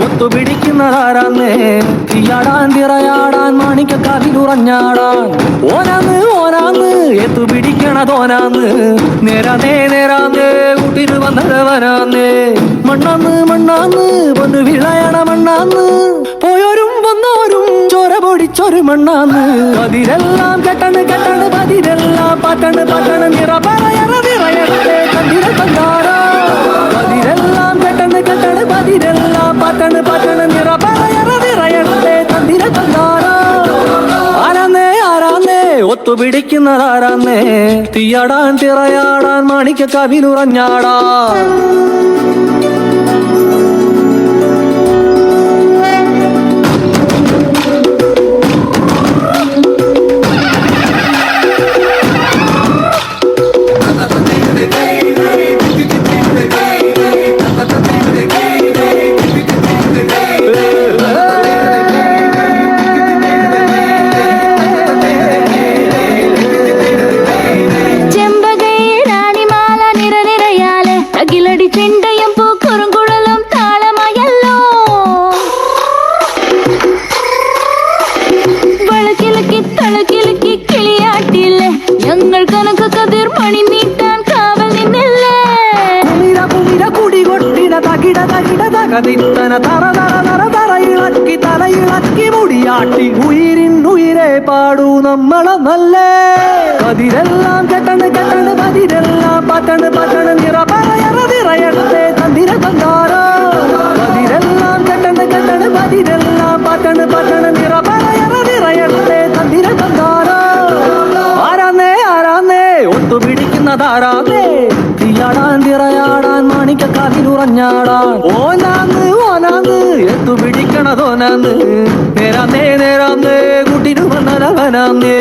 ഒത്തുപിടിക്കുന്നതാരാന്നേ തീയാടാൻ തിറയാടാൻ മാണിക്കക്കാതിലുറഞ്ഞാടാൻ ഓനാന്ന് എത്തുപിടിക്കണതോനാന്ന് നേരാന്നേ കൂട്ടിന് വന്നവനാന്നേ മണ്ണാന്ന് പൊന്നു വിളയണ മണ്ണാന്ന് പോയോരും വന്നോരും ചോര പൊടിച്ചൊരു മണ്ണാന്ന് പതിരെല്ലാം കെട്ടണ് പതിരെല്ലാം പട്ടണ് നിറ പറയറേ കണ്ടിര കണ്ടാടാ പതിരെല്ലാം കെട്ടണ് പതിരെല്ലാം പട്ടണ് നിറ പറയറേ കണ്ടിര കണ്ടാടാ ആരാന്നേ ഒത്തുപിടിക്കുന്നതാരാന്നേ തീയാടാൻ തിറയാടാൻ മാണിക്കക്കാവിലുറഞ്ഞാടാ ചെണ്ടയും പൂക്കുറുങ്കുഴലും താളമായല്ലോ വളക്കിലക്കി കിളിയാട്ടില്ലേ ഞങ്ങൾ കനക കതിർ മണി നീട്ടാൻ കാവൽ നിന്നില്ലേ കുടി കൊട്ടിന തകിട തകതിത്തന തറ ഇളക്കി മുടിയാട്ടി ഉയിരെ പാടൂ നമ്മളെ നല്ലേ കതിരെല്ലാം കെട്ടണ് പതിരെല്ലാം പട്ടണ് നിറ പറയറേ തന്തിര കണ്ടാറോ കതിരെല്ലാം കെട്ടണ് പതിരെല്ലാം പട്ടണ് നിറ പറയറേ തന്തിര കണ്ടാറോ ആരാന്നേ ഒത്തുപിടിക്കുന്നതാരാന്നേ തീയാടാൻ തിറയാടാൻ മാണിക്കക്കാതിലുറഞ്ഞാടാൻ ഓനാന്ന് എത്തുപിടിക്കണതോനാന്ന് നേരാന്നേ കൂട്ടിനു വന്നവനാന്നേ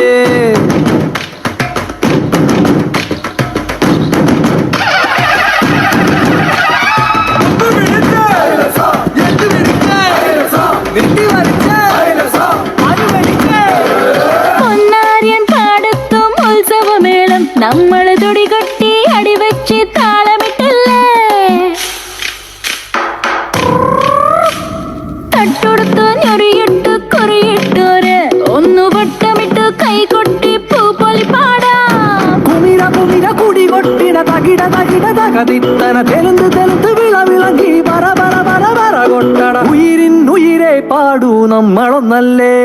പൊന്നാരിയൻ പാടത്തും ഉത്സവമേളം നമ്മള് തുടികൊട്ടി അടിവെച്ച് താളമിട്ടല്ലേ തട്ടുടുത്തു ഞൊറിയിട്ടു കുറിയിട്ടോര് ഒന്നു വട്ടമിട്ടു കൈകൊട്ടി പൂപ്പൊലി പാടാം കുമിര കുടി കൊട്ടിന തകിട തകതിത്തന തെലുന്ത് വിളങ്ങി പറ കൊട്ടട ഉയിരെ പാടൂ നമ്മളൊന്നല്ലേ